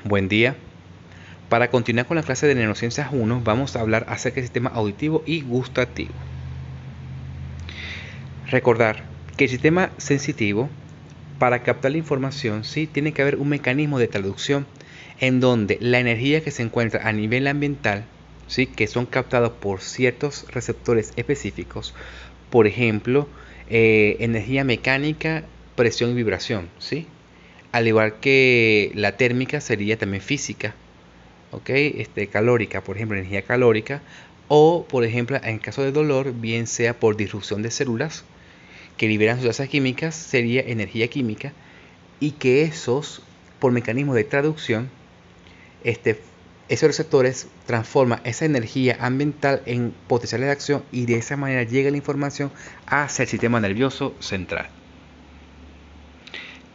Buen día. Para continuar con la clase de Neurociencias 1, vamos a hablar acerca del sistema auditivo y gustativo. Recordar que el sistema sensitivo, para captar la información, sí tiene que haber un mecanismo de traducción en donde la energía que se encuentra a nivel ambiental, sí, que son captados por ciertos receptores específicos, por ejemplo, energía mecánica, presión y vibración, sí, al igual que la térmica sería también física. ¿Ok? Calórica, por ejemplo, energía calórica, o por ejemplo, en caso de dolor, bien sea por disrupción de células que liberan sustancias químicas, sería energía química, y que esos, por mecanismo de traducción, esos receptores transforman esa energía ambiental en potenciales de acción y de esa manera llega la información hacia el sistema nervioso central.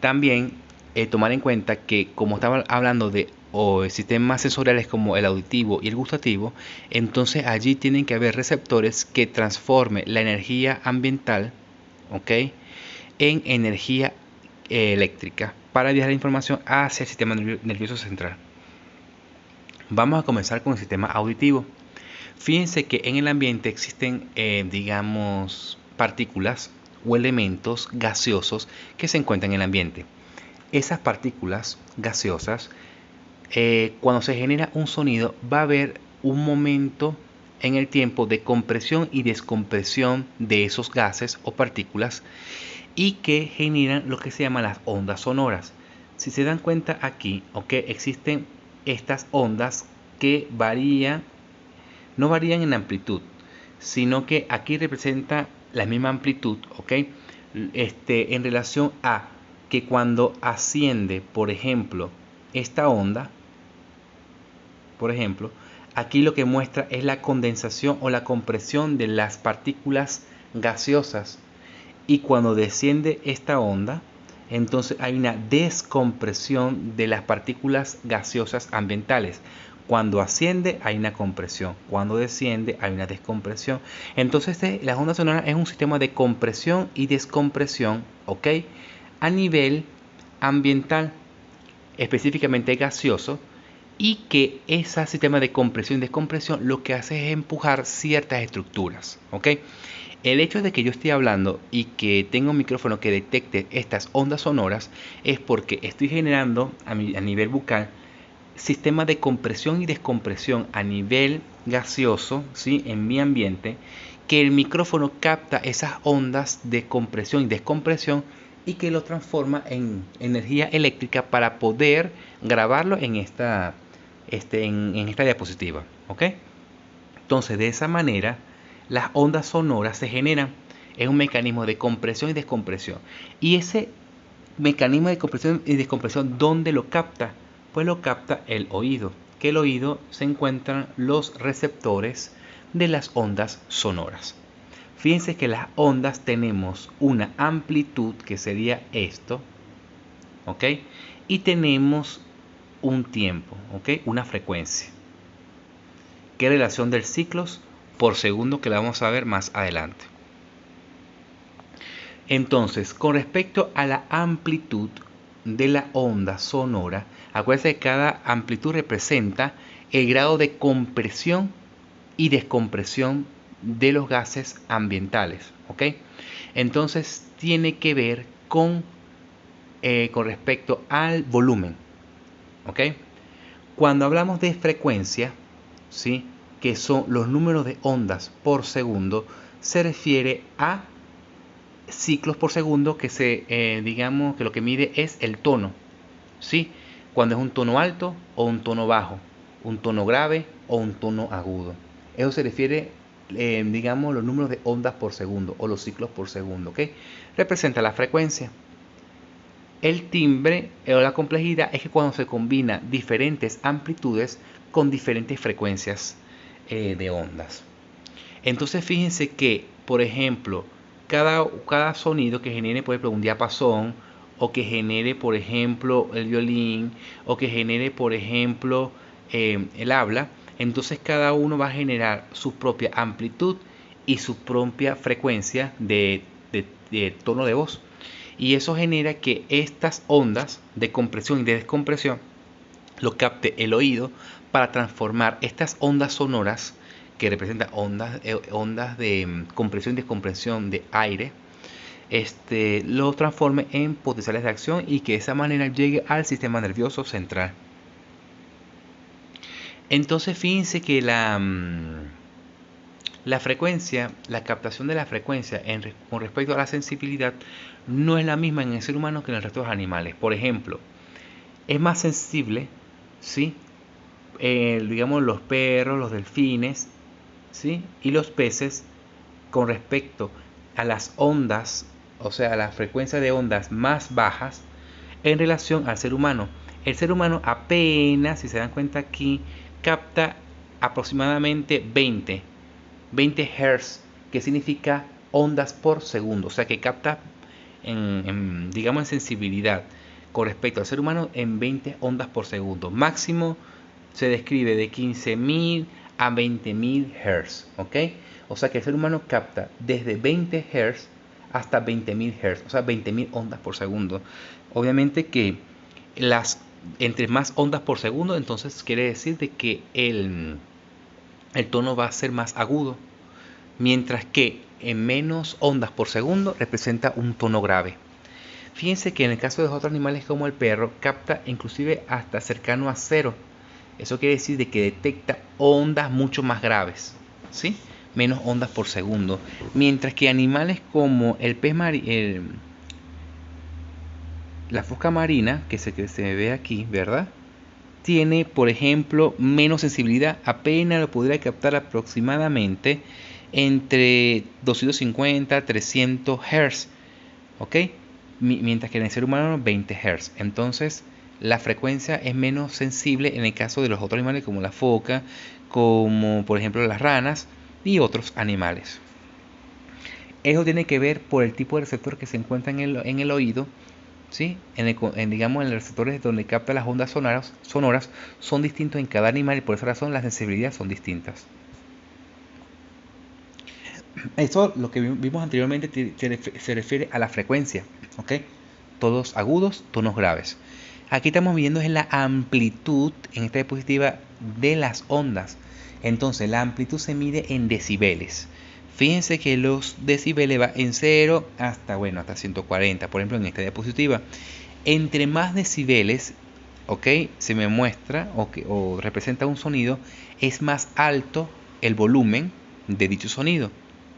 También tomar en cuenta que como estaba hablando de sistemas sensoriales como el auditivo y el gustativo, entonces allí tienen que haber receptores que transformen la energía ambiental, ¿ok?, en energía eléctrica para enviar la información hacia el sistema nervioso central. Vamos a comenzar con el sistema auditivo. Fíjense que en el ambiente existen, digamos, partículas o elementos gaseosos que se encuentran en el ambiente. Esas partículas gaseosas, cuando se genera un sonido, va a haber un momento en el tiempo de compresión y descompresión de esos gases o partículas y que generan lo que se llaman las ondas sonoras. Si se dan cuenta aquí, existen estas ondas que no varían en amplitud, sino que aquí representa la misma amplitud, en relación a que cuando asciende, por ejemplo, esta onda, aquí lo que muestra es la condensación o la compresión de las partículas gaseosas, y cuando desciende esta onda, entonces hay una descompresión de las partículas gaseosas ambientales. Cuando asciende hay una compresión, cuando desciende hay una descompresión. Entonces las ondas sonoras es un sistema de compresión y descompresión, a nivel ambiental, específicamente gaseoso, y que ese sistema de compresión y descompresión lo que hace es empujar ciertas estructuras, El hecho de que yo esté hablando y que tenga un micrófono que detecte estas ondas sonoras es porque estoy generando a nivel bucal sistema de compresión y descompresión a nivel gaseoso, ¿sí?, en mi ambiente, que el micrófono capta esas ondas de compresión y descompresión y que lo transforma en energía eléctrica para poder grabarlo en esta diapositiva, Entonces, de esa manera, las ondas sonoras se generan. Es un mecanismo de compresión y descompresión. Y ese mecanismo de compresión y descompresión, ¿dónde lo capta? Pues lo capta el oído, que el oído se encuentran los receptores de las ondas sonoras. Fíjense que las ondas tenemos una amplitud, que sería esto, y tenemos un tiempo, una frecuencia, que es relación del ciclos por segundo, que la vamos a ver más adelante. Entonces, con respecto a la amplitud de la onda sonora, acuérdense que cada amplitud representa el grado de compresión y descompresión de los gases ambientales, Entonces, tiene que ver con respecto al volumen, Cuando hablamos de frecuencia, ¿sí?, que son los números de ondas por segundo, se refiere a ciclos por segundo, que digamos que lo que mide es el tono, ¿sí?, cuando es un tono alto o un tono bajo, un tono grave o un tono agudo. Eso se refiere, digamos, los números de ondas por segundo o los ciclos por segundo, representa la frecuencia. El timbre o la complejidad es que cuando se combina diferentes amplitudes con diferentes frecuencias de ondas. Entonces fíjense que, por ejemplo, cada sonido que genere, por ejemplo, un diapasón, o que genere, por ejemplo, el violín, o que genere, por ejemplo, el habla, entonces cada uno va a generar su propia amplitud y su propia frecuencia de tono de voz. Y eso genera que estas ondas de compresión y de descompresión lo capte el oído para transformar estas ondas sonoras que representan ondas de compresión y descompresión de aire, lo transforme en potenciales de acción y que de esa manera llegue al sistema nervioso central. Entonces fíjense que la frecuencia, la captación de la frecuencia con respecto a la sensibilidad no es la misma en el ser humano que en el resto de los animales. Por ejemplo, es más sensible, ¿sí? Digamos los perros, los delfines, ¿sí? Y los peces con respecto a las ondas, o sea, a la frecuencia de ondas más bajas en relación al ser humano. El ser humano apenas, si se dan cuenta aquí, capta aproximadamente 20 Hz, que significa ondas por segundo, o sea que capta digamos en sensibilidad con respecto al ser humano en 20 ondas por segundo. Máximo se describe de 15.000 a 20.000 Hz, ¿ok? O sea que el ser humano capta desde 20 Hz hasta 20.000 Hz, o sea 20.000 ondas por segundo. Obviamente que entre más ondas por segundo, entonces quiere decir de que el tono va a ser más agudo, mientras que en menos ondas por segundo representa un tono grave. Fíjense que en el caso de otros animales como el perro, capta inclusive hasta cercano a cero. Eso quiere decir de que detecta ondas mucho más graves, ¿sí? Menos ondas por segundo. Mientras que animales como el pez la fosca marina, que se ve aquí, ¿verdad? Tiene, por ejemplo, menos sensibilidad. Apenas lo podría captar aproximadamente entre 250 a 300 Hz, ¿ok? Mientras que en el ser humano 20 Hz. Entonces la frecuencia es menos sensible en el caso de los otros animales como la foca, como por ejemplo las ranas y otros animales. Eso tiene que ver por el tipo de receptor que se encuentra en el oído, ¿sí? Digamos, en los receptores donde capta las ondas sonoras son distintos en cada animal y por esa razón las sensibilidades son distintas. Eso, lo que vimos anteriormente, se refiere a la frecuencia, ¿ok? Tonos agudos, tonos graves. Aquí estamos viendo es la amplitud en esta diapositiva de las ondas. Entonces, la amplitud se mide en decibeles. Fíjense que los decibeles va en 0 hasta 140, por ejemplo, en esta diapositiva. Entre más decibeles, ¿ok? Se me muestra o representa un sonido, es más alto el volumen de dicho sonido.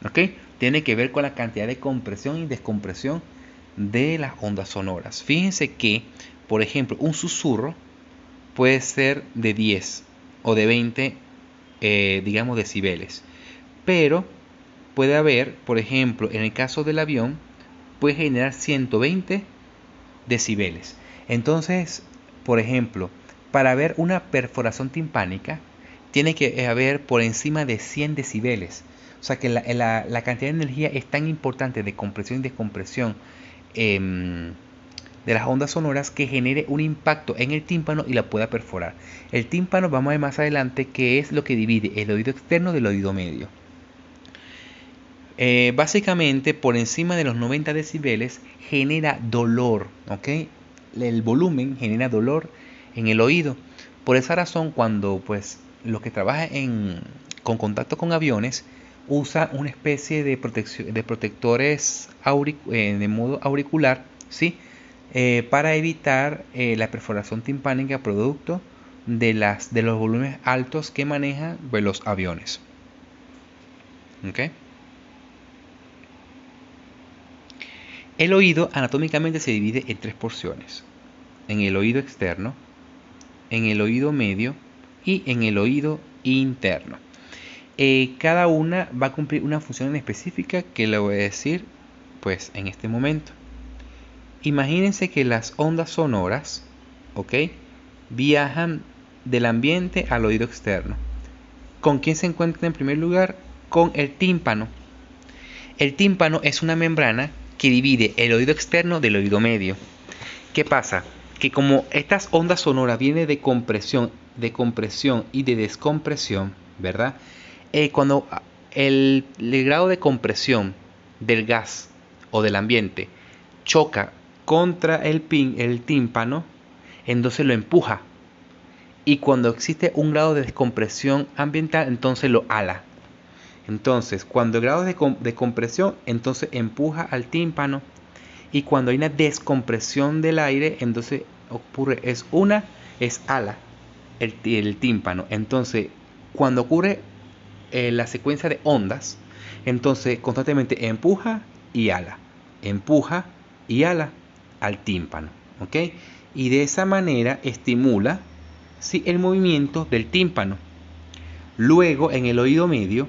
¿Ok? Tiene que ver con la cantidad de compresión y descompresión de las ondas sonoras. Fíjense que, por ejemplo, un susurro puede ser de 10 o de 20, digamos, decibeles. Pero puede haber, por ejemplo, en el caso del avión, puede generar 120 decibeles. Entonces, por ejemplo, para haber una perforación timpánica, tiene que haber por encima de 100 decibeles. O sea que la cantidad de energía es tan importante de compresión y descompresión de las ondas sonoras que genere un impacto en el tímpano y la pueda perforar. El tímpano, vamos a ver más adelante, que es lo que divide el oído externo del oído medio. Básicamente, por encima de los 90 decibeles genera dolor, ¿ok? El volumen genera dolor en el oído. Por esa razón, cuando pues los que trabajan con contacto con aviones usa una especie de protectores de modo auricular, ¿sí? Para evitar la perforación timpánica producto de los volúmenes altos que manejan los aviones. ¿Okay? El oído anatómicamente se divide en 3 porciones: en el oído externo, en el oído medio y en el oído interno. Cada una va a cumplir una función específica que le voy a decir pues en este momento. Imagínense que las ondas sonoras, ¿ok?, viajan del ambiente al oído externo. ¿Con quién se encuentra en primer lugar? Con el tímpano. El tímpano es una membrana que divide el oído externo del oído medio. ¿Qué pasa? Que como estas ondas sonoras vienen de compresión y de descompresión, ¿verdad? Cuando el grado de compresión del gas o del ambiente choca contra el tímpano, entonces lo empuja. y cuando existe un grado de descompresión ambiental, entonces lo ala. Entonces, cuando el grado de compresión, entonces empuja al tímpano, y cuando hay una descompresión del aire, entonces ocurre, es ala el tímpano. Entonces, cuando ocurre la secuencia de ondas, entonces constantemente empuja y ala al tímpano, ¿ok? Y de esa manera estimula, ¿sí?, el movimiento del tímpano. Luego, en el oído medio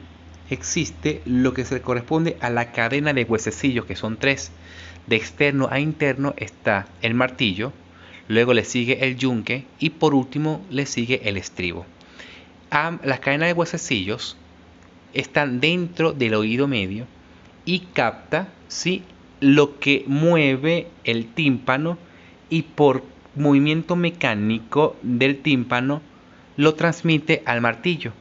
existe lo que se corresponde a la cadena de huesecillos, que son tres. De externo a interno está el martillo, luego le sigue el yunque y por último le sigue el estribo. Las cadenas de huesecillos están dentro del oído medio y capta, ¿sí?, lo que mueve el tímpano, y por movimiento mecánico del tímpano lo transmite al martillo.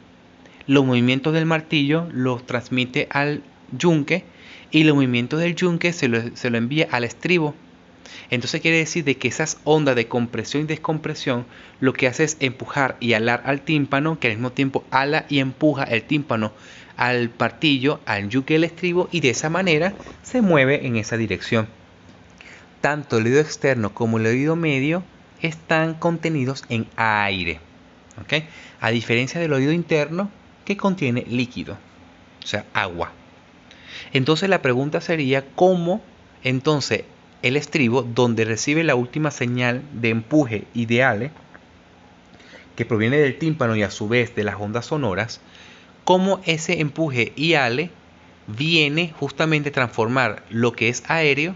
Los movimientos del martillo los transmite al yunque, y los movimientos del yunque se lo envía al estribo. Entonces quiere decir de que esas ondas de compresión y descompresión lo que hace es empujar y alar al tímpano, que al mismo tiempo ala y empuja el tímpano al martillo, al yunque y al estribo, y de esa manera se mueve en esa dirección. Tanto el oído externo como el oído medio están contenidos en aire, ¿ok? A diferencia del oído interno, que contiene líquido, o sea, agua. Entonces la pregunta sería cómo entonces el estribo, donde recibe la última señal de empuje y de ale, que proviene del tímpano y a su vez de las ondas sonoras, cómo ese empuje y ale viene justamente a transformar lo que es aéreo,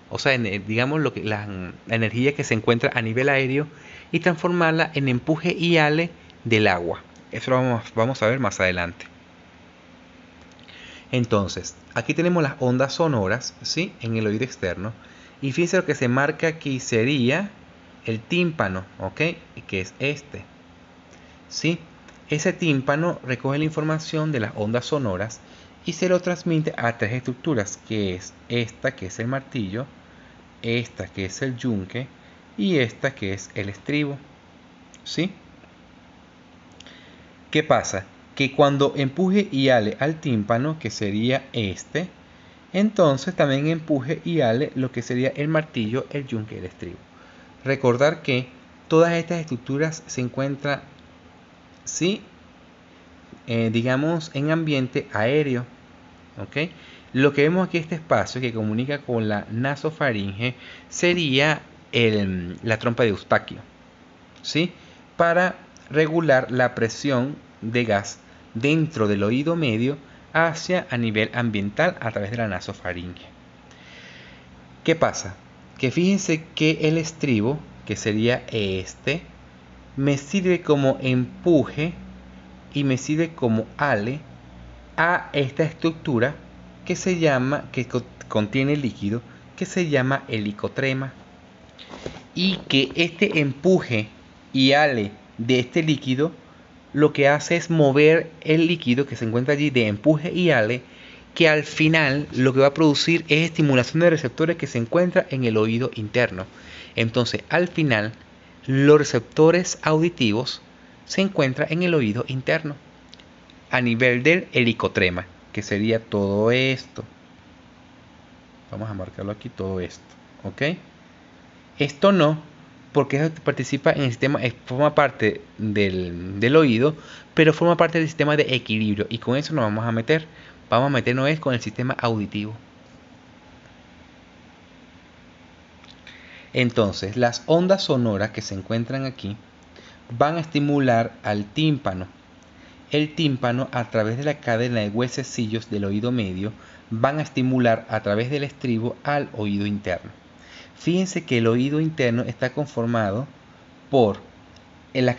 o sea, digamos la energía que se encuentra a nivel aéreo, y transformarla en empuje y ale del agua. Eso lo vamos a ver más adelante. Entonces, aquí tenemos las ondas sonoras, ¿sí?, en el oído externo. Y fíjense, lo que se marca aquí sería el tímpano, ¿ok?, que es este, ¿sí? Ese tímpano recoge la información de las ondas sonoras y se lo transmite a tres estructuras, que es esta, que es el martillo, esta, que es el yunque, y esta, que es el estribo, ¿sí? ¿Qué pasa? Que cuando empuje y ale al tímpano, que sería este, entonces también empuje y ale lo que sería el martillo, el yunque y el estribo. Recordar que todas estas estructuras se encuentran, ¿sí?, digamos, en ambiente aéreo, ¿ok? Lo que vemos aquí, este espacio que comunica con la nasofaringe, sería la trompa de Eustaquio, ¿sí?, para regular la presión de gas dentro del oído medio hacia a nivel ambiental a través de la nasofaringe. ¿Qué pasa? Que fíjense que el estribo, que sería este, me sirve como empuje y me sirve como ale a esta estructura que se llama, que contiene líquido, que se llama helicotrema, y que este empuje y ale de este líquido lo que hace es mover el líquido que se encuentra allí de empuje y ale, que al final lo que va a producir es estimulación de receptores que se encuentran en el oído interno. Entonces, al final, los receptores auditivos se encuentran en el oído interno, a nivel del helicotrema, que sería todo esto. Vamos a marcarlo aquí, todo esto, ¿ok? Esto no, porque participa en el sistema, forma parte del oído, pero forma parte del sistema de equilibrio, y con eso nos vamos a meter. Vamos a meternos con el sistema auditivo. Entonces, las ondas sonoras que se encuentran aquí van a estimular al tímpano. El tímpano, a través de la cadena de huesecillos del oído medio, van a estimular a través del estribo al oído interno. Fíjense que el oído interno está conformado por las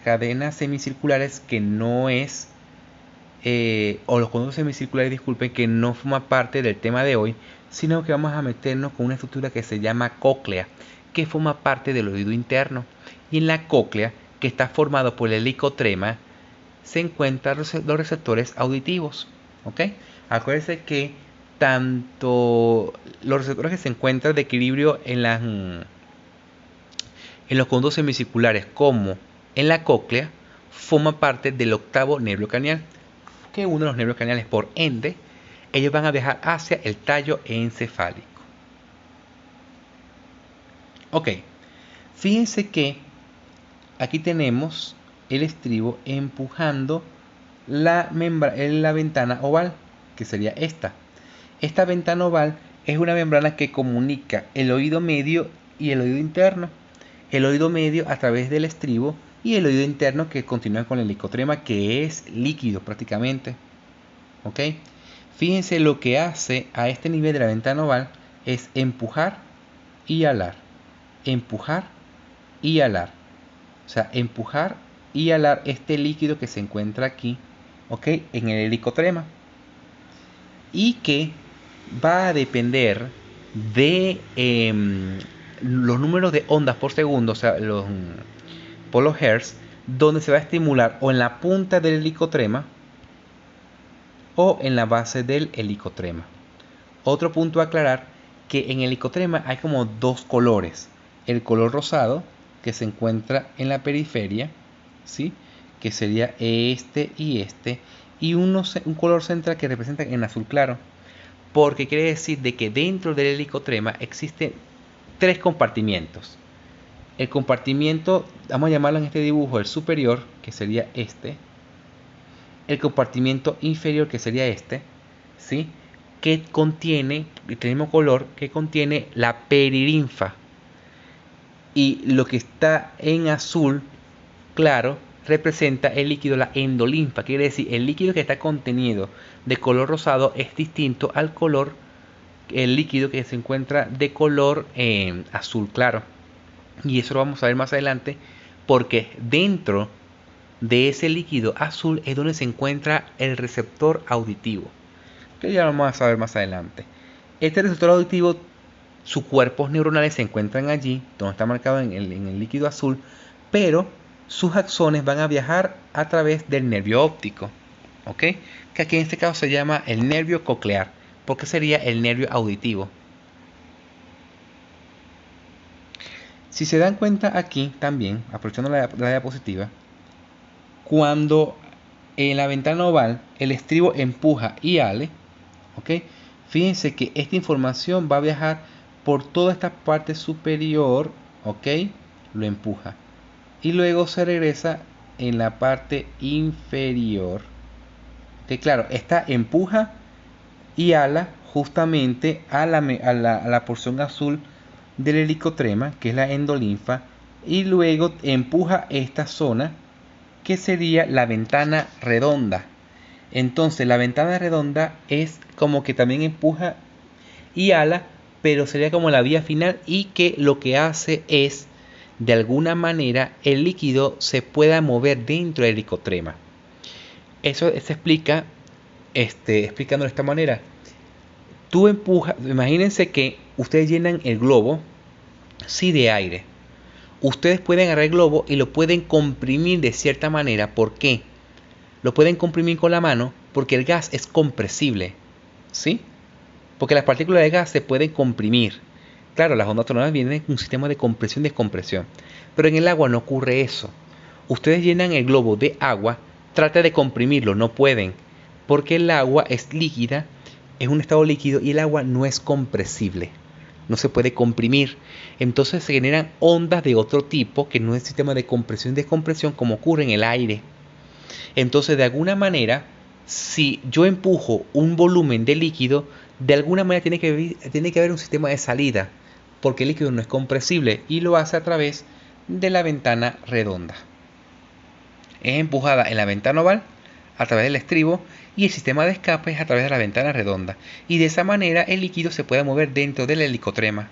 cadenas semicirculares, que no es, o los conductos semicirculares, disculpen, que no forma parte del tema de hoy, sino que vamos a meternos con una estructura que se llama cóclea, que forma parte del oído interno. Y en la cóclea, que está formado por el helicotrema, se encuentran los receptores auditivos, ¿ok? Acuérdense que tanto los receptores que se encuentran de equilibrio en los conductos semicirculares como en la cóclea, forma parte del octavo nervio craneal, que uno de los nervios craneales. Por ende, ellos van a viajar hacia el tallo encefálico. Ok, fíjense que aquí tenemos el estribo empujando la ventana oval, que sería esta. Esta ventana oval es una membrana que comunica el oído medio y el oído interno. El oído medio a través del estribo y el oído interno que continúa con el helicotrema, que es líquido prácticamente. ¿Ok? Fíjense, lo que hace a este nivel de la ventana oval es empujar y alar. Empujar y alar. O sea, empujar y alar este líquido que se encuentra aquí, ¿ok? En el helicotrema. Y que va a depender de los números de ondas por segundo, o sea, por los hertz, donde se va a estimular o en la punta del helicotrema o en la base del helicotrema. Otro punto a aclarar, que en el helicotrema hay como dos colores. El color rosado, que se encuentra en la periferia, ¿sí? Que sería este, y un color central que representa en azul claro, porque quiere decir de que dentro del helicotrema existen tres compartimientos. El compartimiento, vamos a llamarlo en este dibujo el superior, que sería este. El compartimiento inferior, que sería este, ¿sí? Que contiene, el mismo color, que contiene la perilinfa. Y lo que está en azul claro representa el líquido, la endolinfa. Quiere decir, el líquido que está contenido de color rosado es distinto al color, el líquido que se encuentra de color azul claro. Y eso lo vamos a ver más adelante, porque dentro de ese líquido azul es donde se encuentra el receptor auditivo, que ya lo vamos a ver más adelante. Este receptor auditivo, sus cuerpos neuronales se encuentran allí, donde está marcado en el líquido azul, pero sus axones van a viajar a través del nervio óptico, ¿ok? Que aquí en este caso se llama el nervio coclear, porque sería el nervio auditivo. Si se dan cuenta aquí también, aprovechando la diapositiva, cuando en la ventana oval el estribo empuja y ale, ¿ok? Fíjense que esta información va a viajar por toda esta parte superior, ¿ok? Lo empuja. Y luego se regresa en la parte inferior. Que claro, esta empuja y ala justamente a la porción azul del helicotrema, que es la endolinfa, y luego empuja esta zona, que sería la ventana redonda. Entonces la ventana redonda es como que también empuja y ala, pero sería como la vía final, y que lo que hace es, de alguna manera, el líquido se pueda mover dentro del helicotrema. Eso se explica explicando de esta manera. Tú empujas, imagínense que ustedes llenan el globo, sí, de aire. Ustedes pueden agarrar el globo y lo pueden comprimir de cierta manera. ¿Por qué? Lo pueden comprimir con la mano porque el gas es compresible, ¿sí? Porque las partículas de gas se pueden comprimir. Claro, las ondas sonoras vienen en un sistema de compresión y descompresión, pero en el agua no ocurre eso. Ustedes llenan el globo de agua, trata de comprimirlo, no pueden, porque el agua es líquida, es un estado líquido, y el agua no es compresible, no se puede comprimir. Entonces se generan ondas de otro tipo, que no es sistema de compresión y descompresión como ocurre en el aire. Entonces, de alguna manera, si yo empujo un volumen de líquido, de alguna manera tiene que haber un sistema de salida, porque el líquido no es compresible, y lo hace a través de la ventana redonda. Es empujada en la ventana oval a través del estribo, y el sistema de escape es a través de la ventana redonda, y de esa manera el líquido se puede mover dentro del helicotrema,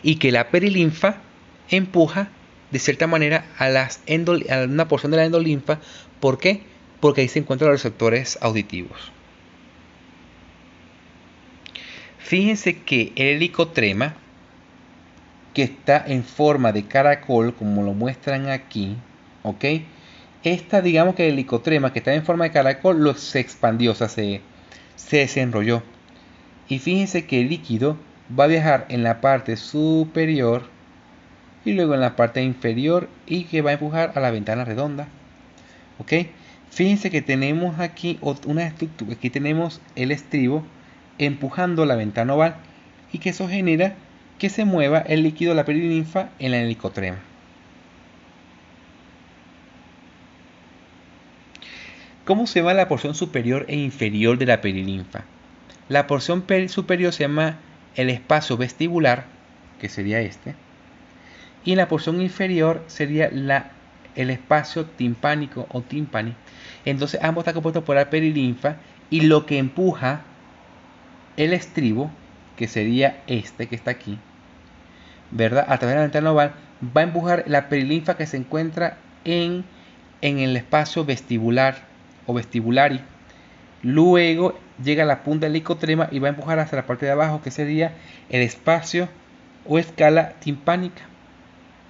y que la perilinfa empuja de cierta manera a una porción de la endolinfa. ¿Por qué? Porque ahí se encuentran los receptores auditivos. Fíjense que el helicotrema, que está en forma de caracol, como lo muestran aquí, ¿ok? Digamos que el helicotrema que está en forma de caracol se expandió, o sea, se desenrolló. Y fíjense que el líquido va a viajar en la parte superior, y luego en la parte inferior y que va a empujar a la ventana redonda. ¿Ok? Fíjense que tenemos aquí una estructura, aquí tenemos el estribo empujando la ventana oval y que eso genera que se mueva el líquido de la perilinfa en la helicotrema. ¿Cómo se llama la porción superior e inferior de la perilinfa? La porción superior se llama el espacio vestibular, que sería este, y en la porción inferior sería el espacio timpánico o timpani. Entonces ambos están compuestos por la perilinfa y lo que empuja el estribo, que sería este que está aquí, ¿verdad? A través de la ventana oval, va a empujar la perilinfa que se encuentra en el espacio vestibular o vestibulari. Luego llega a la punta del helicotrema y va a empujar hacia la parte de abajo, que sería el espacio o escala timpánica.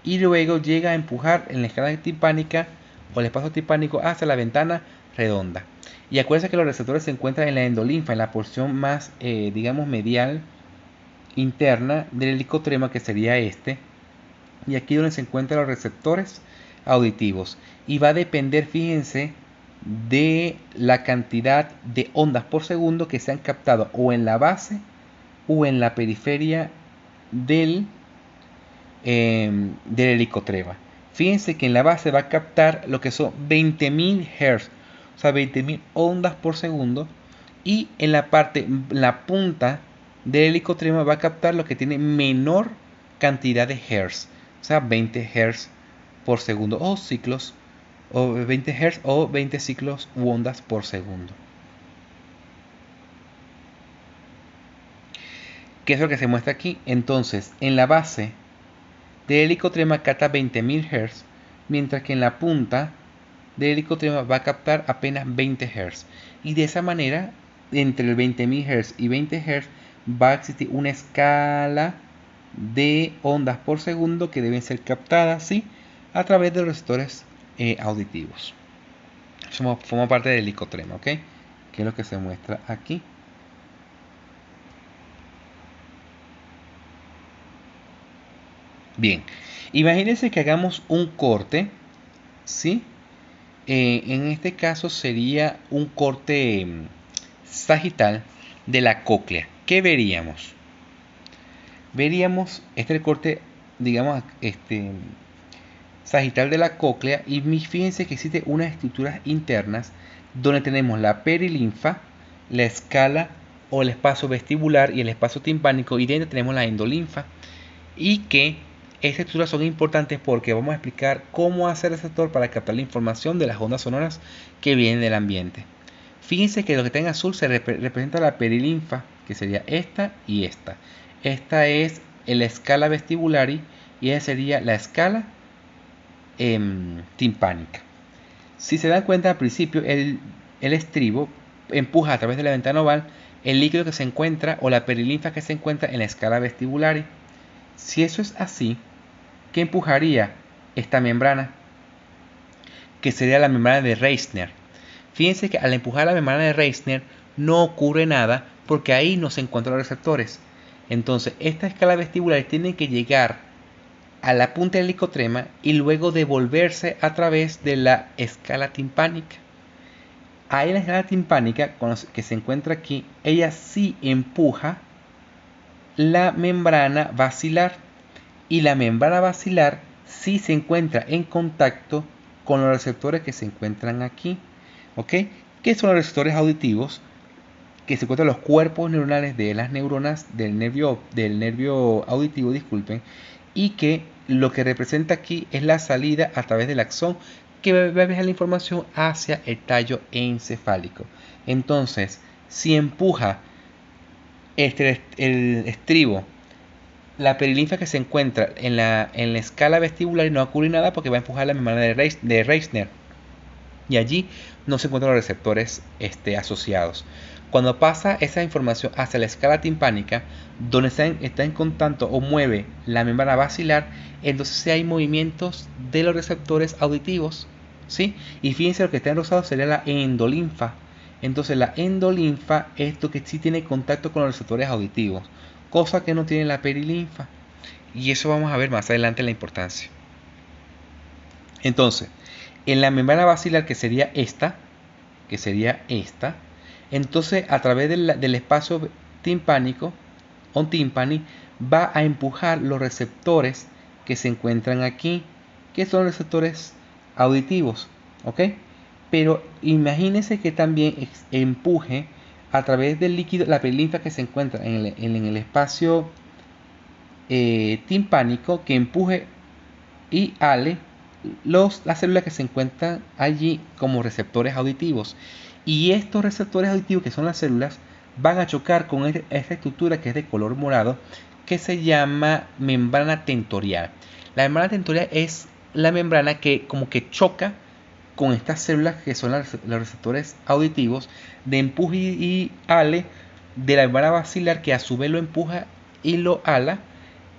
Y luego llega a empujar en la escala timpánica o el espacio timpánico hacia la ventana redonda. Y acuérdense que los receptores se encuentran en la endolinfa, en la porción más, digamos, medial interna del helicotrema, que sería este. Y aquí donde se encuentran los receptores auditivos. Y va a depender, fíjense, de la cantidad de ondas por segundo que se han captado o en la base o en la periferia del helicotrema. Fíjense que en la base va a captar lo que son 20.000 Hz, o sea, 20.000 ondas por segundo, y en la punta del helicotrema va a captar lo que tiene menor cantidad de Hz, o sea, 20 Hz por segundo, o ciclos, o 20 Hz o 20 ciclos u ondas por segundo. ¿Qué es lo que se muestra aquí? Entonces, en la base del helicotrema capta 20.000 Hz, mientras que en la punta del helicotrema va a captar apenas 20 Hz. Y de esa manera, entre el 20.000 Hz y 20 Hz, va a existir una escala de ondas por segundo que deben ser captadas, ¿sí?, a través de los receptores auditivos. Forma parte del helicotrema, ¿ok? Que es lo que se muestra aquí. Bien, imagínense que hagamos un corte, ¿sí? En este caso sería un corte sagital de la cóclea. ¿Qué veríamos? Veríamos el corte, digamos, sagital de la cóclea, y fíjense que existe unas estructuras internas donde tenemos la perilinfa, la escala o el espacio vestibular y el espacio timpánico, y dentro tenemos la endolinfa, y que estas estructuras son importantes porque vamos a explicar cómo hacer el receptor para captar la información de las ondas sonoras que vienen del ambiente. Fíjense que lo que está en azul se representa la perilinfa, que sería esta y esta. Esta es la escala vestibulari y esa sería la escala timpánica. Si se dan cuenta, al principio el estribo empuja a través de la ventana oval el líquido que se encuentra o la perilinfa que se encuentra en la escala vestibulari. Si eso es así, ¿qué empujaría esta membrana? Que sería la membrana de Reissner. Fíjense que al empujar la membrana de Reissner no ocurre nada porque ahí no se encuentran los receptores. Entonces esta escala vestibular tiene que llegar a la punta del helicotrema y luego devolverse a través de la escala timpánica. Ahí la escala timpánica, que se encuentra aquí, ella sí empuja la membrana basilar, y la membrana basilar sí se encuentra en contacto con los receptores que se encuentran aquí, ¿ok? ¿Qué son los receptores auditivos? Que se encuentran en los cuerpos neuronales de las neuronas del nervio auditivo, disculpen, y que lo que representa aquí es la salida a través del axón que va a viajar la información hacia el tallo encefálico. Entonces, si empuja el estribo, la perilinfa que se encuentra en la escala vestibular, y no ocurre nada porque va a empujar la membrana de Reissner y allí no se encuentran los receptores asociados. Cuando pasa esa información hacia la escala timpánica, donde está en contacto o mueve la membrana basilar, entonces sí hay movimientos de los receptores auditivos, ¿sí? Y fíjense, lo que está en rosado sería la endolinfa. Entonces la endolinfa es lo que sí tiene contacto con los receptores auditivos, cosa que no tiene la perilinfa. Y eso vamos a ver más adelante la importancia. Entonces, en la membrana basilar, que sería esta, entonces a través del espacio timpánico o tímpani va a empujar los receptores que se encuentran aquí, que son receptores auditivos, ¿ok? Pero imagínense que también empuje a través del líquido, la perilinfa que se encuentra en el espacio timpánico, que empuje y ale las células que se encuentran allí como receptores auditivos. Y estos receptores auditivos, que son las células, van a chocar con esta estructura que es de color morado, que se llama membrana tentorial. La membrana tentorial es la membrana que como que choca con estas células que son los receptores auditivos de empuje y ale de la membrana basilar, que a su vez lo empuja y lo ala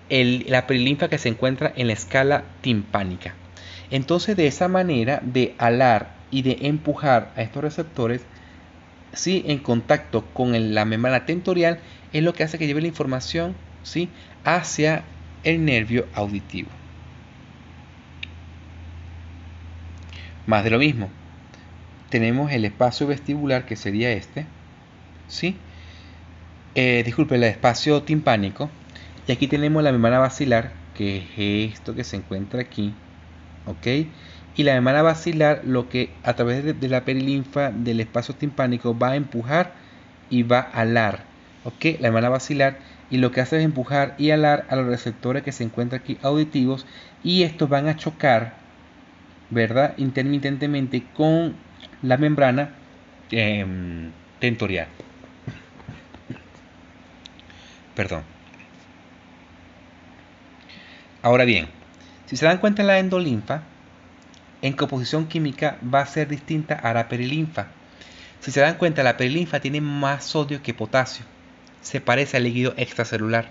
la perilinfa que se encuentra en la escala timpánica. Entonces, de esa manera de alar y de empujar a estos receptores, ¿sí?, en contacto con la membrana tentorial, es lo que hace que lleve la información, ¿sí?, hacia el nervio auditivo. Más de lo mismo, tenemos el espacio vestibular, que sería este, ¿sí? El espacio timpánico. Y aquí tenemos la membrana basilar, que es esto que se encuentra aquí, ¿ok? Y la membrana basilar, lo que a través de la perilinfa del espacio timpánico va a empujar y va a alar, ¿ok? La membrana basilar, y lo que hace es empujar y alar a los receptores que se encuentran aquí auditivos, y estos van a chocar, ¿verdad?, intermitentemente con la membrana tentorial. Perdón. Ahora bien, si se dan cuenta, la endolinfa en composición química va a ser distinta a la perilinfa. Si se dan cuenta, la perilinfa tiene más sodio que potasio. Se parece al líquido extracelular.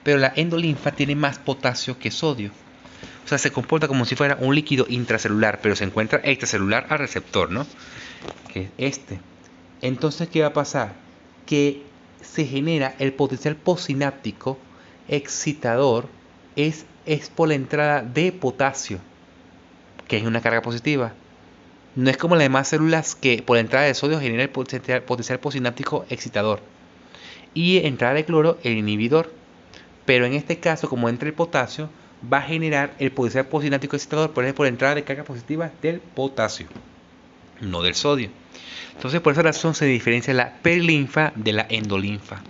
Pero la endolinfa tiene más potasio que sodio. O sea, se comporta como si fuera un líquido intracelular, pero se encuentra extracelular al receptor, ¿no? Que es este. Entonces, ¿qué va a pasar? Que se genera el potencial postsináptico excitador es por la entrada de potasio, que es una carga positiva. No es como las demás células, que por la entrada de sodio genera el potencial postsináptico excitador y entrada de cloro el inhibidor. Pero en este caso, como entra el potasio, va a generar el potencial postsináptico excitador por la entrada de carga positiva del potasio, no del sodio. Entonces, por esa razón se diferencia la perilinfa de la endolinfa.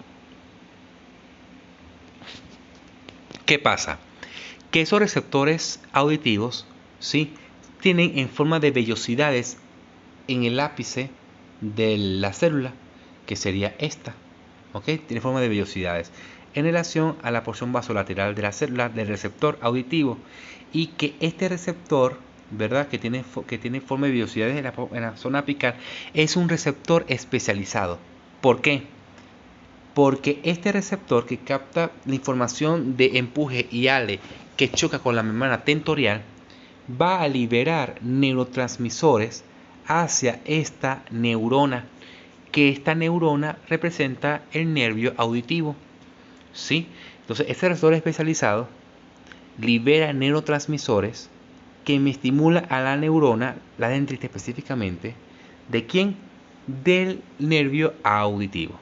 ¿Qué pasa? Que esos receptores auditivos, ¿sí?, tienen en forma de vellosidades en el ápice de la célula, que sería esta, ¿ok? Tiene forma de vellosidades en relación a la porción vasolateral de la célula del receptor auditivo, y que este receptor, ¿verdad?, que tiene forma de vellosidades en la zona apical, es un receptor especializado. ¿Por qué? Porque este receptor, que capta la información de empuje y ale que choca con la membrana tentorial, va a liberar neurotransmisores hacia esta neurona, que esta neurona representa el nervio auditivo, ¿sí? Entonces, este receptor especializado libera neurotransmisores que me estimula a la neurona, la dendrita específicamente. ¿De quién? Del nervio auditivo.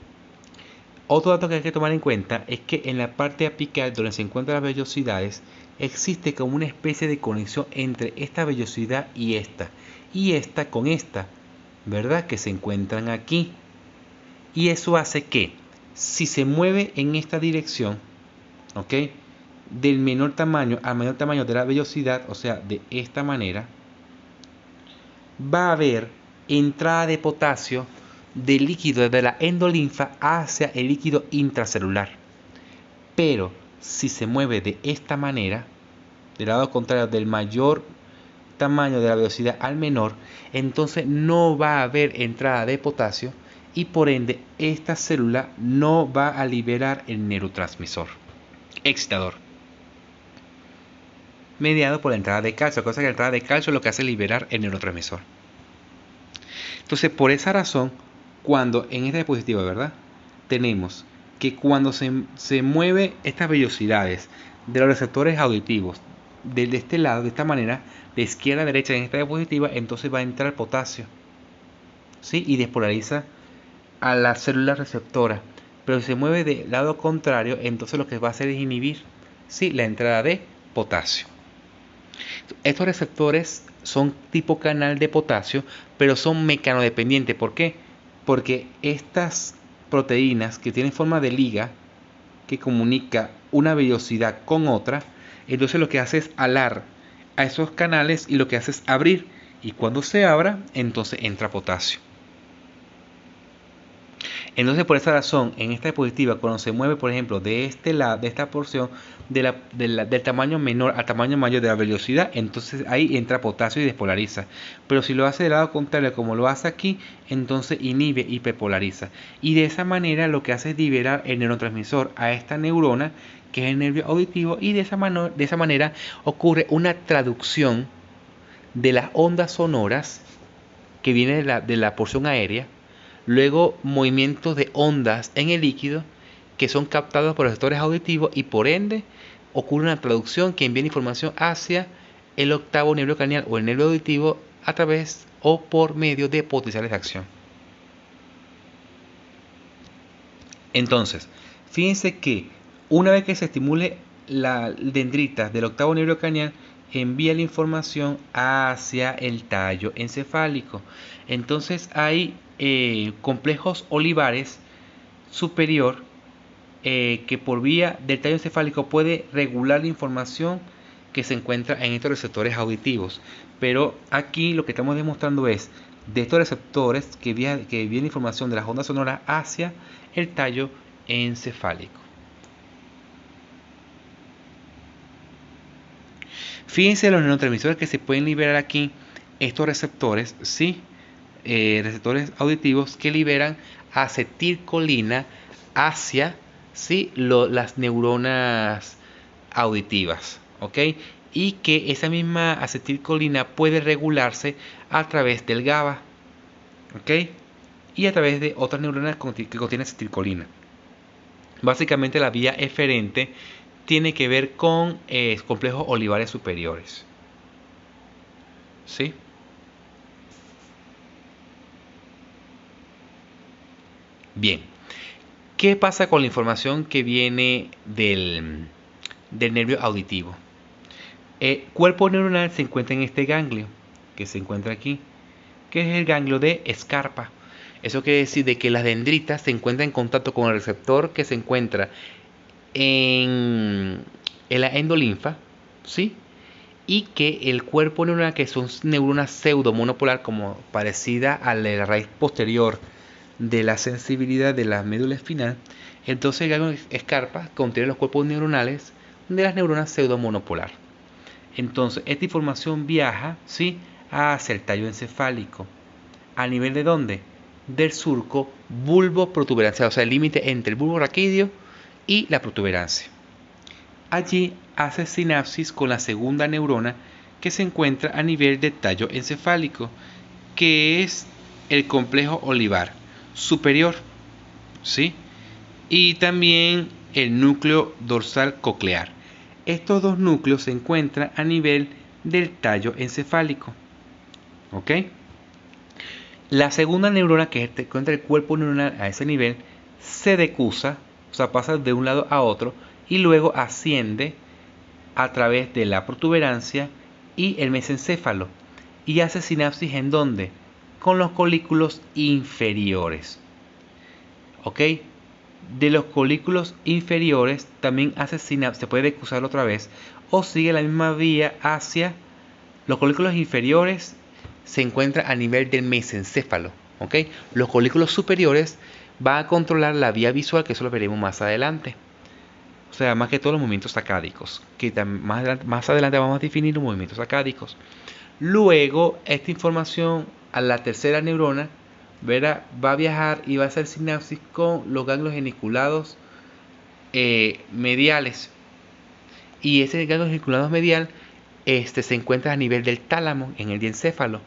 Otro dato que hay que tomar en cuenta es que en la parte apical, donde se encuentran las vellosidades, existe como una especie de conexión entre esta vellosidad y esta con esta, ¿verdad?, que se encuentran aquí. Y eso hace que, si se mueve en esta dirección, ¿ok?, del menor tamaño al mayor tamaño de la vellosidad, o sea, de esta manera, va a haber entrada de potasio del líquido de la endolinfa hacia el líquido intracelular. Pero si se mueve de esta manera, del lado contrario, del mayor tamaño de la velocidad al menor, entonces no va a haber entrada de potasio, y por ende esta célula no va a liberar el neurotransmisor excitador mediado por la entrada de calcio, cosa que la entrada de calcio lo que hace es liberar el neurotransmisor. Entonces, por esa razón, cuando en esta diapositiva, ¿verdad?, tenemos que cuando se mueve estas vellosidades de los receptores auditivos. De este lado, de esta manera, de izquierda a derecha en esta diapositiva, entonces va a entrar potasio, ¿sí? Y despolariza a la célula receptora. Pero si se mueve del lado contrario, entonces lo que va a hacer es inhibir, ¿sí?, la entrada de potasio. Estos receptores son tipo canal de potasio, pero son mecanodependientes. ¿Por qué? Porque estas proteínas que tienen forma de liga, que comunica una vellosidad con otra, entonces lo que hace es alar a esos canales y lo que hace es abrir. Y cuando se abra, entonces entra potasio. Entonces, por esa razón, en esta diapositiva, cuando se mueve, por ejemplo, de este lado, de esta porción, del tamaño menor al tamaño mayor de la velocidad, entonces ahí entra potasio y despolariza. Pero si lo hace del lado contrario, como lo hace aquí, entonces inhibe y hiperpolariza. Y de esa manera lo que hace es liberar el neurotransmisor a esta neurona, que es el nervio auditivo, y de esa manera ocurre una traducción de las ondas sonoras que viene de la porción aérea. Luego, movimientos de ondas en el líquido que son captados por los receptores auditivos y por ende ocurre una traducción que envía información hacia el octavo nervio craneal o el nervio auditivo a través o por medio de potenciales de acción. Entonces, fíjense que una vez que se estimule la dendrita del octavo nervio craneal, envía la información hacia el tallo encefálico. Entonces hay complejos olivares superior que por vía del tallo encefálico puede regular la información que se encuentra en estos receptores auditivos. Pero aquí lo que estamos demostrando es de estos receptores que viene información de las ondas sonoras hacia el tallo encefálico. Fíjense los neurotransmisores que se pueden liberar aquí, estos receptores, ¿sí? Receptores auditivos que liberan acetilcolina hacia, ¿sí?, las neuronas auditivas, ¿ok? Y que esa misma acetilcolina puede regularse a través del GABA, ¿ok? Y a través de otras neuronas que contienen acetilcolina. Básicamente la vía eferente tiene que ver con complejos olivares superiores, ¿sí? Bien, ¿qué pasa con la información que viene del nervio auditivo? El cuerpo neuronal se encuentra en este ganglio, que se encuentra aquí, que es el ganglio de Scarpa. Eso quiere decir de que las dendritas se encuentran en contacto con el receptor que se encuentra en la endolinfa, ¿sí? Y que el cuerpo neuronal, que son neuronas pseudomonopolar, como parecida a la raíz posterior de la sensibilidad de la médula espinal, entonces el ganglio Scarpa contiene los cuerpos neuronales de las neuronas pseudomonopolar. Entonces esta información viaja, ¿sí?, hacia el tallo encefálico. ¿A nivel de dónde? Del surco bulbo-protuberancial, o sea, el límite entre el bulbo raquídeo y la protuberancia. Allí hace sinapsis con la segunda neurona que se encuentra a nivel del tallo encefálico, que es el complejo olivar superior, ¿sí? Y también el núcleo dorsal coclear. Estos dos núcleos se encuentran a nivel del tallo encefálico, ¿ok? La segunda neurona, que encuentra el cuerpo neuronal a ese nivel, se decusa, o sea, pasa de un lado a otro y luego asciende a través de la protuberancia y el mesencéfalo y hace sinapsis ¿en dónde? Con los colículos inferiores, ¿ok? De los colículos inferiores también hace sinapsis, se puede decusar otra vez o sigue la misma vía hacia los colículos inferiores. Se encuentra a nivel del mesencéfalo, ¿ok? Los colículos superiores van a controlar la vía visual, que eso lo veremos más adelante. O sea, más que todos los movimientos sacádicos, que más adelante vamos a definir los movimientos sacádicos. Luego, esta información a la tercera neurona, ¿verdad?, va a viajar y va a hacer sinapsis con los ganglios geniculados mediales. Y ese ganglio geniculado medial se encuentra a nivel del tálamo, en el diencéfalo.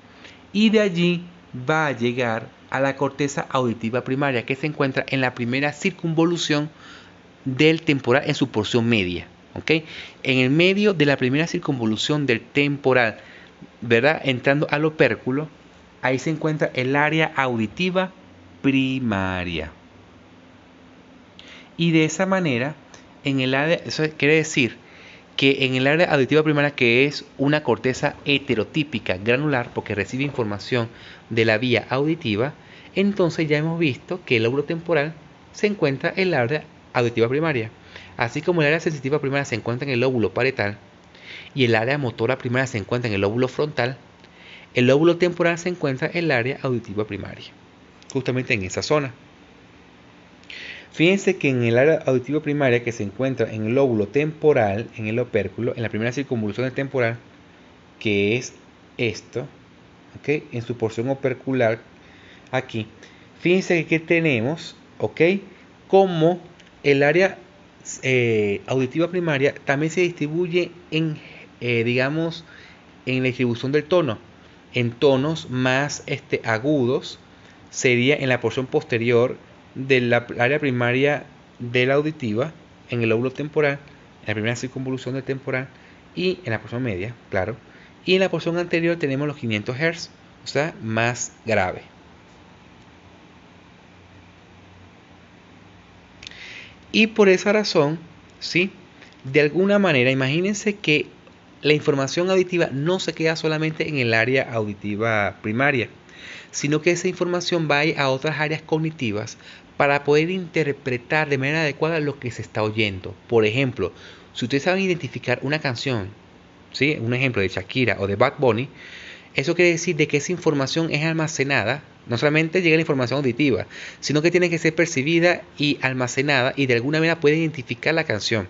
Y de allí va a llegar a la corteza auditiva primaria, que se encuentra en la primera circunvolución del temporal en su porción media, ¿ok? En el medio de la primera circunvolución del temporal, ¿verdad? Entrando al opérculo, ahí se encuentra el área auditiva primaria. Y de esa manera, en el área, eso quiere decir que en el área auditiva primaria, que es una corteza heterotípica granular, porque recibe información de la vía auditiva, entonces ya hemos visto que el lóbulo temporal se encuentra en el área auditiva primaria. Así como el área sensitiva primaria se encuentra en el lóbulo parietal y el área motora primaria se encuentra en el lóbulo frontal, el lóbulo temporal se encuentra en el área auditiva primaria, justamente en esa zona. Fíjense que en el área auditiva primaria, que se encuentra en el lóbulo temporal, en el opérculo, en la primera circunvolución del temporal, que es esto, ¿ok? En su porción opercular, aquí. Fíjense que tenemos, ¿ok? Como el área auditiva primaria también se distribuye en, digamos, en la distribución del tono. En tonos más agudos sería en la porción posterior del área primaria de la auditiva, en el lóbulo temporal, en la primera circunvolución del temporal y en la porción media, claro. Y en la porción anterior tenemos los 500 Hz, o sea, más grave. Y por esa razón, ¿sí? De alguna manera, imagínense que la información auditiva no se queda solamente en el área auditiva primaria, sino que esa información va a otras áreas cognitivas para poder interpretar de manera adecuada lo que se está oyendo. Por ejemplo, si ustedes saben identificar una canción, ¿sí? Un ejemplo de Shakira o de Bad Bunny, eso quiere decir de que esa información es almacenada, no solamente llega la información auditiva, sino que tiene que ser percibida y almacenada y de alguna manera pueden identificar la canción.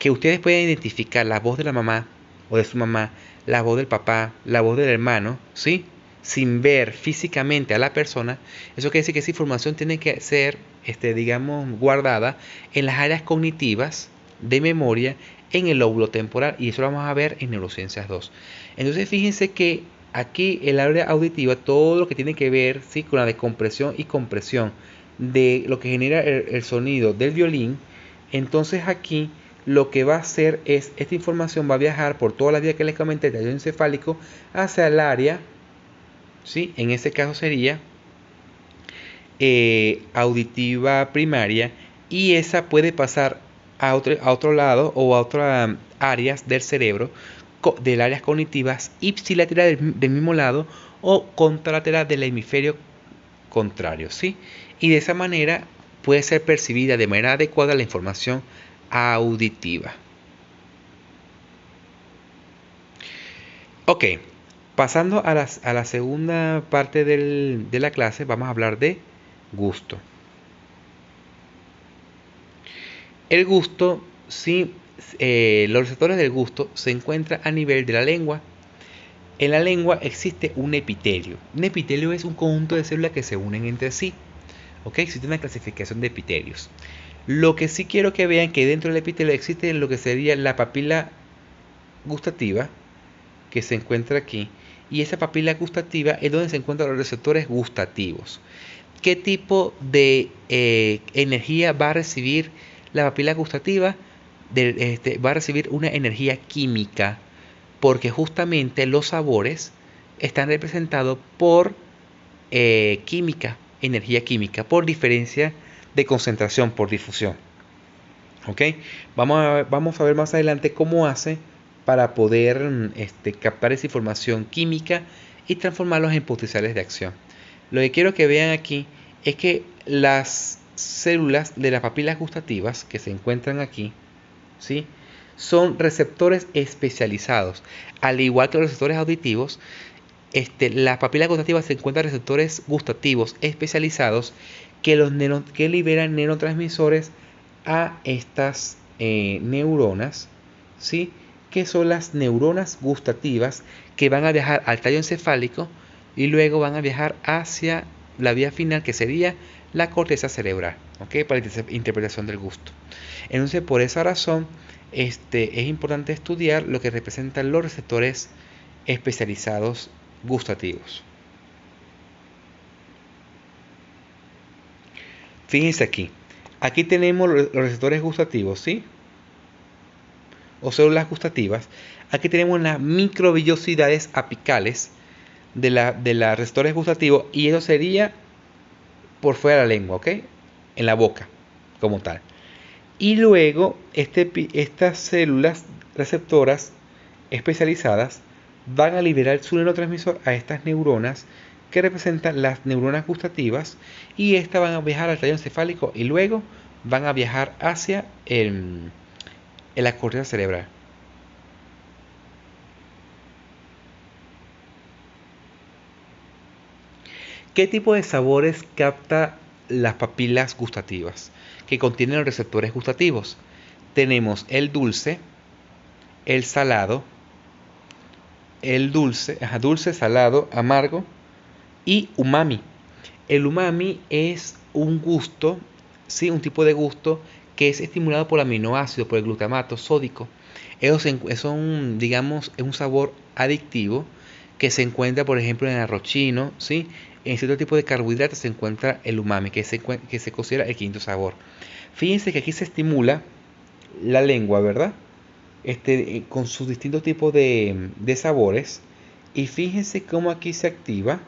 Que ustedes pueden identificar la voz de la mamá o de su mamá, la voz del papá, la voz del hermano, ¿sí? Sin ver físicamente a la persona, eso quiere decir que esa información tiene que ser, digamos, guardada en las áreas cognitivas de memoria en el lóbulo temporal, y eso lo vamos a ver en Neurociencias 2. Entonces fíjense que aquí el área auditiva, todo lo que tiene que ver, ¿sí? Con la descompresión y compresión de lo que genera el sonido del violín, entonces aquí lo que va a hacer es, esta información va a viajar por toda la vía que les comenté del tallo encefálico hacia el área, ¿sí? En ese caso sería auditiva primaria, y esa puede pasar a otro lado o a otras áreas del cerebro, del áreas cognitivas ipsilateral del mismo lado o contralateral del hemisferio contrario, ¿sí? Y de esa manera puede ser percibida de manera adecuada la información auditiva. Ok, pasando a la segunda parte de la clase, vamos a hablar de gusto. El gusto, sí, los receptores del gusto se encuentran a nivel de la lengua. En la lengua existe un epitelio. Un epitelio es un conjunto de células que se unen entre sí. ¿Ok? Existe una clasificación de epitelios. Lo que sí quiero que vean que dentro del epitelio existe lo que sería la papila gustativa, que se encuentra aquí. Y esa papila gustativa es donde se encuentran los receptores gustativos. ¿Qué tipo de energía va a recibir la papila gustativa? Va a recibir una energía química, porque justamente los sabores están representados por química, energía química, por diferencia de concentración, por difusión. ¿Ok? Vamos a ver más adelante cómo hace para poder captar esa información química y transformarlos en potenciales de acción. Lo que quiero que vean aquí es que las células de las papilas gustativas que se encuentran aquí, ¿sí? Son receptores especializados. Al igual que los receptores auditivos, las papilas gustativas se encuentran receptores gustativos especializados que liberan neurotransmisores a estas neuronas, ¿sí? Que son las neuronas gustativas, que van a viajar al tallo encefálico y luego van a viajar hacia la vía final, que sería la corteza cerebral, ¿ok? Para la interpretación del gusto. Entonces, por esa razón, es importante estudiar lo que representan los receptores especializados gustativos. Fíjense aquí. Aquí tenemos los receptores gustativos, ¿sí? o células gustativas, aquí tenemos las microvillosidades apicales de los receptores gustativos, y eso sería por fuera de la lengua, ¿ok? En la boca, como tal. Y luego estas células receptoras especializadas van a liberar su neurotransmisor a estas neuronas que representan las neuronas gustativas, y estas van a viajar al tallo encefálico y luego van a viajar hacia la corteza cerebral. ¿Qué tipo de sabores capta las papilas gustativas que contienen los receptores gustativos? Tenemos el dulce, el salado, dulce, salado, amargo y umami. El umami es un gusto, ¿sí? Un tipo de gusto que es estimulado por aminoácidos, por el glutamato sódico. Digamos, es un sabor adictivo que se encuentra, por ejemplo, en el arroz chino, ¿sí? En cierto tipo de carbohidratos se encuentra el umami, que se considera el quinto sabor. Fíjense que aquí se estimula la lengua, ¿verdad? Con sus distintos tipos de sabores. Y fíjense cómo aquí se activa,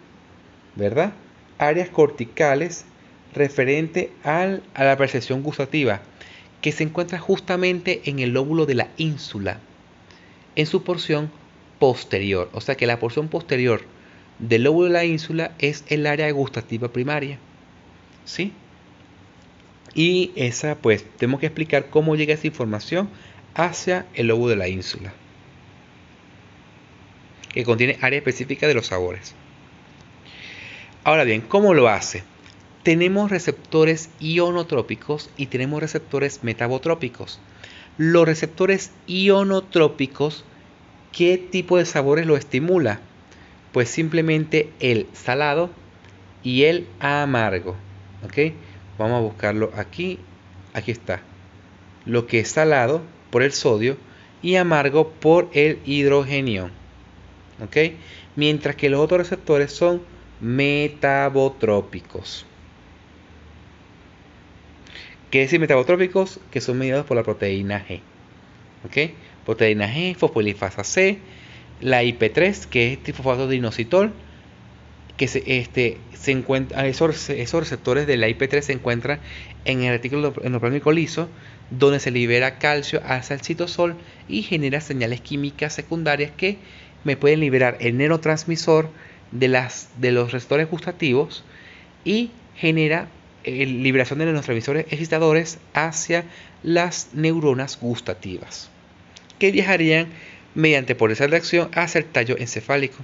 ¿verdad? Áreas corticales referente a la percepción gustativa, que se encuentra justamente en el lóbulo de la ínsula, en su porción posterior. O sea que la porción posterior del lóbulo de la ínsula es el área gustativa primaria, ¿sí? Y esa, pues, tenemos que explicar cómo llega esa información hacia el lóbulo de la ínsula, que contiene área específica de los sabores. Ahora bien, ¿cómo lo hace? Tenemos receptores ionotrópicos y tenemos receptores metabotrópicos. Los receptores ionotrópicos, ¿qué tipo de sabores lo estimula? Pues simplemente el salado y el amargo. ¿Ok? Vamos a buscarlo aquí. Aquí está. Lo que es salado por el sodio y amargo por el hidrogenio. ¿Ok? Mientras que los otros receptores son metabotrópicos. ¿Qué decir metabotrópicos? Que son mediados por la proteína G. ¿Ok? Proteína G, fosfolipasa C, la IP3, que es trifosfato de inositol, que se encuentra, esos receptores de la IP3 se encuentran en el retículo endoplasmático liso, donde se libera calcio hacia el citosol y genera señales químicas secundarias que me pueden liberar el neurotransmisor de los receptores gustativos y genera liberación de los neurotransmisores excitadores hacia las neuronas gustativas, que viajarían mediante por esa reacción hacia el tallo encefálico.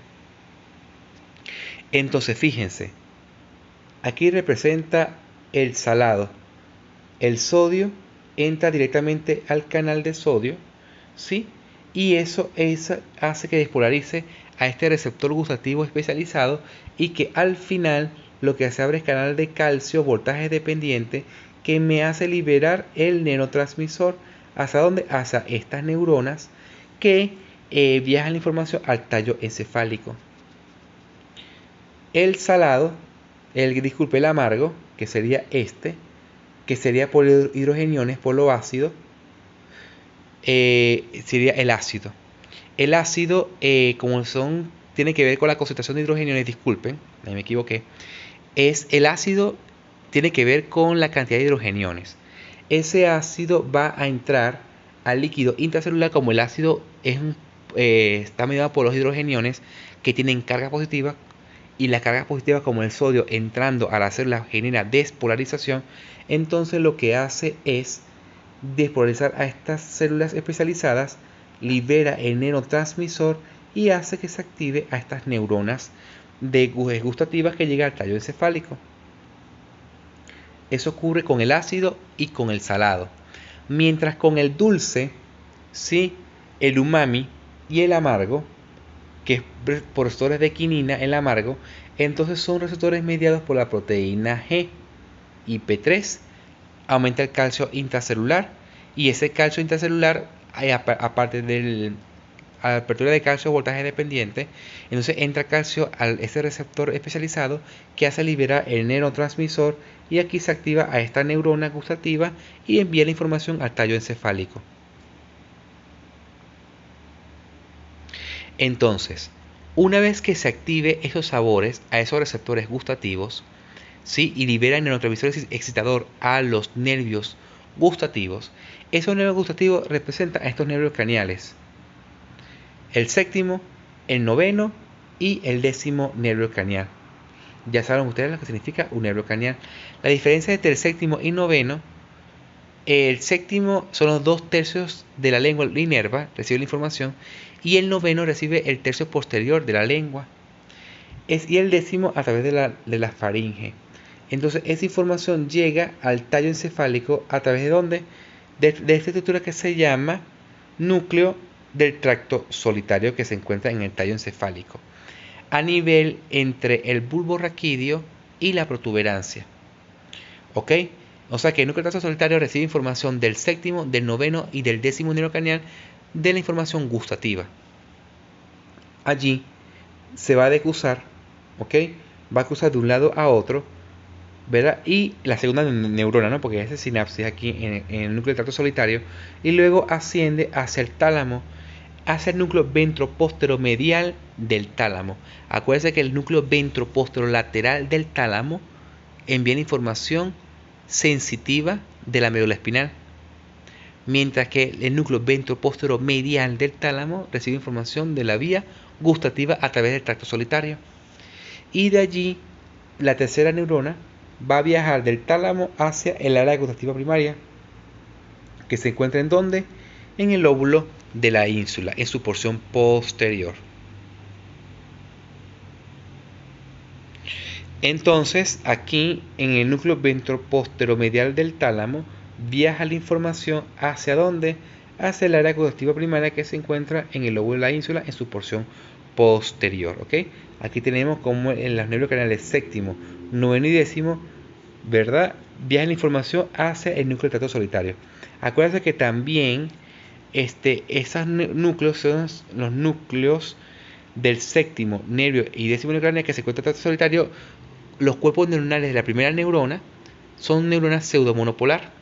Entonces fíjense, aquí representa el salado. El sodio entra directamente al canal de sodio, ¿sí? Y eso hace que despolarice a este receptor gustativo especializado, y que al final lo que se abre es canal de calcio, voltaje dependiente, que me hace liberar el neurotransmisor. ¿Hacia dónde? Hacia estas neuronas que viajan la información al tallo encefálico. El salado, el amargo, que sería que sería por hidrogeniones, por lo ácido, sería el ácido. El ácido, tiene que ver con la concentración de hidrogeniones, disculpen, ahí me equivoqué. El ácido tiene que ver con la cantidad de hidrogeniones. Ese ácido va a entrar al líquido intracelular, como el ácido está mediado por los hidrogeniones que tienen carga positiva, y la carga positiva, como el sodio, entrando a la célula genera despolarización. Entonces lo que hace es despolarizar a estas células especializadas, libera el neurotransmisor y hace que se active a estas neuronas gustativas que llegan al tallo encefálico. Eso ocurre con el ácido y con el salado. Mientras con el dulce, sí, el umami y el amargo, que es por receptores de quinina, el amargo, entonces son receptores mediados por la proteína G, IP3, aumenta el calcio intracelular, y ese calcio intracelular, aparte de la apertura de calcio voltaje dependiente, entonces entra calcio a ese receptor especializado que hace liberar el neurotransmisor, y aquí se activa a esta neurona gustativa y envía la información al tallo encefálico. Entonces, una vez que se active esos sabores a esos receptores gustativos, ¿sí? Y libera el neurotransmisor excitador a los nervios gustativos, esos nervios gustativos representan a estos nervios craneales: el séptimo, el noveno y el décimo nervio craneal. Ya saben ustedes lo que significa un nervio craneal. La diferencia entre el séptimo y noveno: el séptimo son los 2/3 de la lengua y nerva, recibe la información, y el noveno recibe el tercio posterior de la lengua. Y el décimo a través de la faringe. Entonces esa información llega al tallo encefálico a través de ¿dónde? De esta estructura que se llama núcleo del tracto solitario, que se encuentra en el tallo encefálico, a nivel entre el bulbo raquídeo y la protuberancia. ¿Ok? O sea que el núcleo del tracto solitario recibe información del séptimo, del noveno y del décimo nervio craneal, de la información gustativa. Allí se va a decusar, ¿ok? Va a cruzar de un lado a otro, ¿verdad? Y la segunda neurona, ¿no? Porque es sinapsis aquí en el núcleo del tracto solitario, y luego asciende hacia el tálamo, hacia el núcleo ventroposteromedial del tálamo. Acuérdense que el núcleo ventroposterolateral del tálamo envía la información sensitiva de la médula espinal, mientras que el núcleo ventroposteromedial del tálamo recibe información de la vía gustativa a través del tracto solitario. Y de allí la tercera neurona va a viajar del tálamo hacia el área gustativa primaria, que se encuentra ¿en dónde? En el lóbulo de la ínsula, en su porción posterior. Entonces, aquí en el núcleo ventroposteromedial del tálamo viaja la información ¿hacia dónde? Hacia el área gustativa primaria, que se encuentra en el lóbulo de la ínsula, en su porción posterior. ¿Ok? Aquí tenemos como en los nervios craneales séptimo, noveno y décimo, ¿verdad? Viaja la información hacia el núcleo del tracto solitario. Acuérdense que también esos núcleos son los núcleos del séptimo nervio y décimo nervio craneal, que se encuentra en el tracto solitario. Los cuerpos neuronales de la primera neurona son neuronas pseudomonopolar,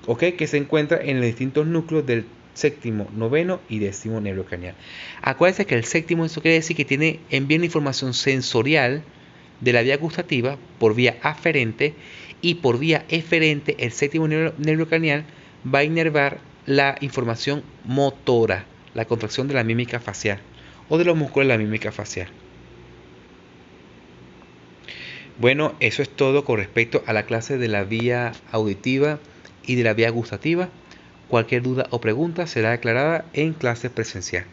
¿ok? Que se encuentran en los distintos núcleos del séptimo, noveno y décimo nervio craneal. Acuérdense que el séptimo, eso quiere decir que envía una información sensorial de la vía gustativa por vía aferente, y por vía eferente el séptimo nervio craneal va a inervar la información motora, la contracción de la mímica facial o de los músculos de la mímica facial. Bueno, eso es todo con respecto a la clase de la vía auditiva y de la vía gustativa. Cualquier duda o pregunta será aclarada en clase presencial.